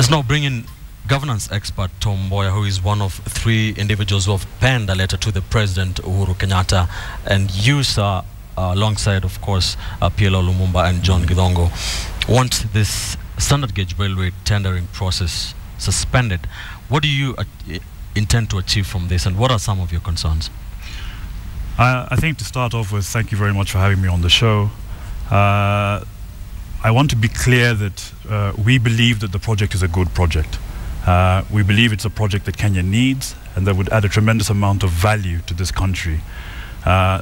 Let's now bring in governance expert Tom Mboya, who is one of three individuals who have penned a letter to the President Uhuru Kenyatta, and you, sir, alongside, of course, PLO Lumumba and John Githongo, want this standard gauge railway tendering process suspended. What do you intend to achieve from this, and what are some of your concerns? I think to start off with, thank you very much for having me on the show. I want to be clear that we believe that the project is a good project. We believe it's a project that Kenya needs and that would add a tremendous amount of value to this country.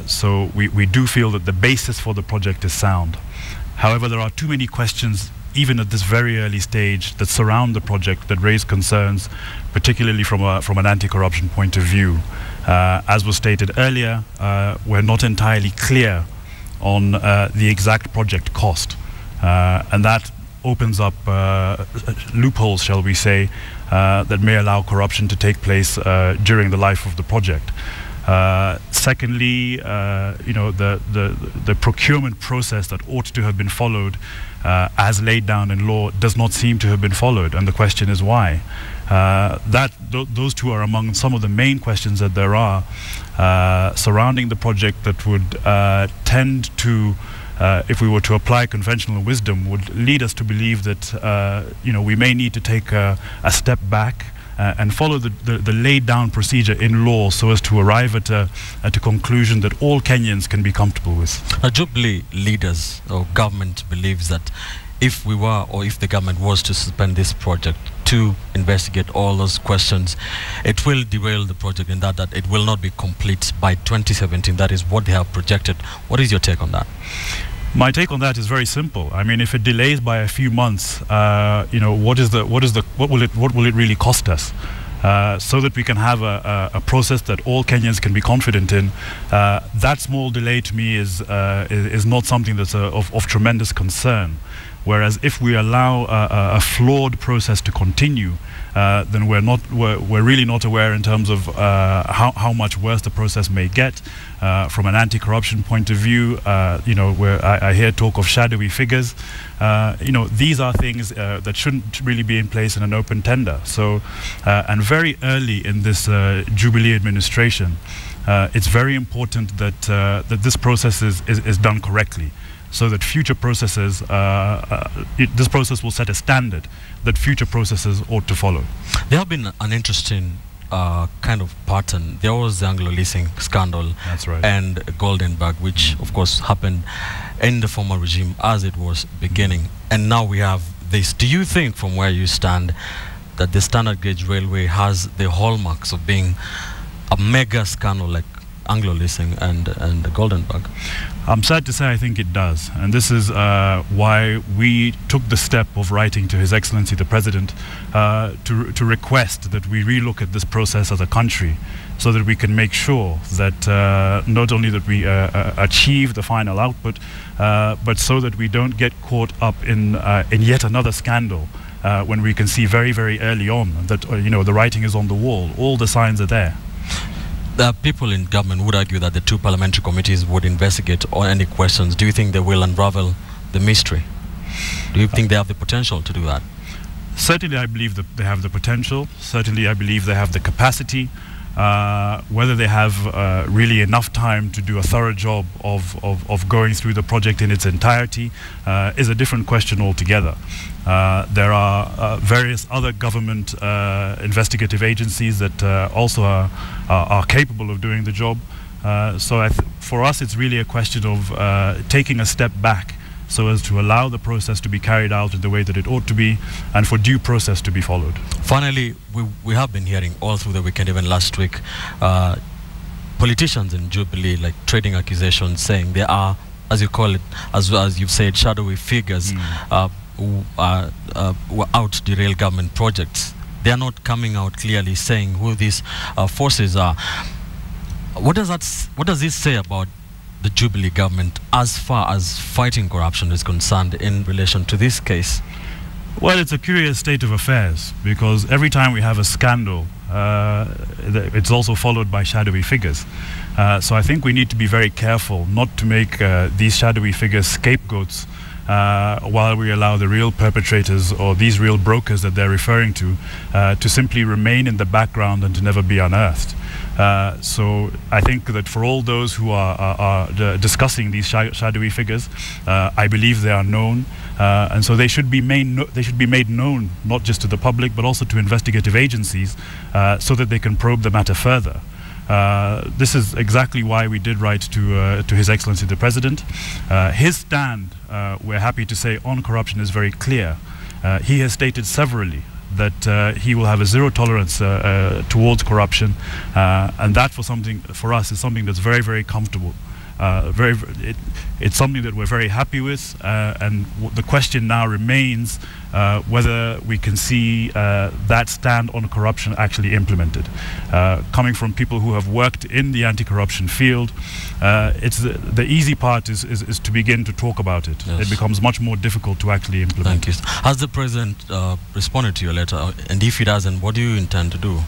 So we do feel that the basis for the project is sound. However, there are too many questions, even at this very early stage, that surround the project that raise concerns, particularly from an anti-corruption point of view. As was stated earlier, we're not entirely clear on the exact project cost. And that opens up loopholes, shall we say, that may allow corruption to take place during the life of the project. Secondly, the procurement process that ought to have been followed as laid down in law does not seem to have been followed, and the question is why. Those two are among some of the main questions that there are surrounding the project that would tend to, if we were to apply conventional wisdom, would lead us to believe that we may need to take a step back and follow the laid down procedure in law so as to arrive at a conclusion that all Kenyans can be comfortable with. Jubilee leaders or government believes that if we were, or if the government was to suspend this project to investigate all those questions, it will derail the project in that it will not be complete by 2017. That is what they have projected. What is your take on that? My take on that is very simple. I mean, if it delays by a few months, what will it really cost us? So that we can have a process that all Kenyans can be confident in. That small delay to me is not something that's of tremendous concern. Whereas if we allow a flawed process to continue, then we're really not aware in terms of how much worse the process may get. From an anti-corruption point of view, where I hear talk of shadowy figures. These are things that shouldn't really be in place in an open tender. So, and very early in this Jubilee administration, it's very important that this process is done correctly, so that future processes, this process will set a standard that future processes ought to follow. There have been an interesting kind of pattern. There was the Anglo leasing scandal. That's right. And Golden Bag, which of course happened in the former regime as it was beginning. And now we have this. Do you think, from where you stand, that the standard gauge railway has the hallmarks of being a mega scandal like Anglo leasing and the Golden Bag? I'm sad to say I think it does, and this is why we took the step of writing to His Excellency the President to request that we relook at this process as a country, so that we can make sure that not only that we achieve the final output, but so that we don't get caught up in yet another scandal when we can see very, very early on that the writing is on the wall, all the signs are there. The people in government would argue that the two parliamentary committees would investigate all any questions. Do you think they will unravel the mystery? Do you think they have the potential to do that? Certainly I believe that they have the potential. Certainly I believe they have the capacity. Whether they have really enough time to do a thorough job of going through the project in its entirety is a different question altogether. There are various other government investigative agencies that also are capable of doing the job. So for us it's really a question of taking a step back so as to allow the process to be carried out in the way that it ought to be, and for due process to be followed. Finally, we have been hearing all through the weekend, even last week, politicians in Jubilee like trading accusations, saying there are, as you call it, as you've said, shadowy figures who out derail government projects. They are not coming out clearly saying who these forces are. What does this say about the Jubilee government as far as fighting corruption is concerned in relation to this case? Well, it's a curious state of affairs, because every time we have a scandal, it's also followed by shadowy figures. So I think we need to be very careful not to make these shadowy figures scapegoats while we allow the real perpetrators or these real brokers that they're referring to simply remain in the background and to never be unearthed. So I think that for all those who are discussing these shadowy figures, I believe they are known, and so they should be made known not just to the public but also to investigative agencies, so that they can probe the matter further. This is exactly why we did write to His Excellency the President. His stand, we're happy to say, on corruption is very clear. He has stated severally that he will have a zero tolerance towards corruption, and that for us is something that's very, very comfortable. It's something that we're very happy with, and the question now remains whether we can see that stand on corruption actually implemented. Coming from people who have worked in the anti-corruption field, it's the easy part is to begin to talk about it. Yes. It becomes much more difficult to actually implement. Thank you. Has the President responded to your letter? And if he doesn't, what do you intend to do?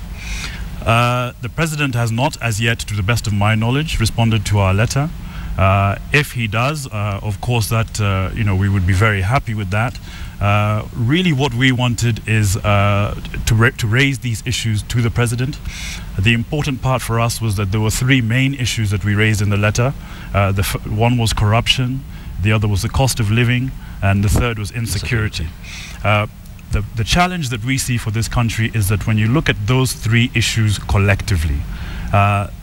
The President has not, as yet, to the best of my knowledge, responded to our letter. If he does, of course, that we would be very happy with that. Really, what we wanted is to raise these issues to the President. The important part for us was that there were three main issues that we raised in the letter. One was corruption, the other was the cost of living, and the third was insecurity. The challenge that we see for this country is that when you look at those three issues collectively,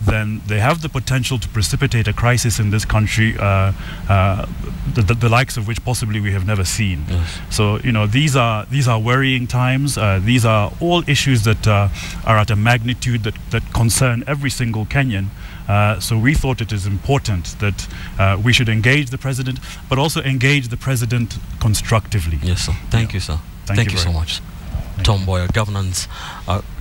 then they have the potential to precipitate a crisis in this country, the likes of which possibly we have never seen. Yes. So these are worrying times. These are all issues that are at a magnitude that concern every single Kenyan. So we thought it is important that we should engage the President, but also engage the President constructively. Yes, sir. Thank you, sir. Thank you so much. Tom Mboya, governance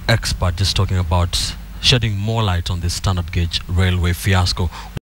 expert, just talking about shedding more light on this standard gauge railway fiasco.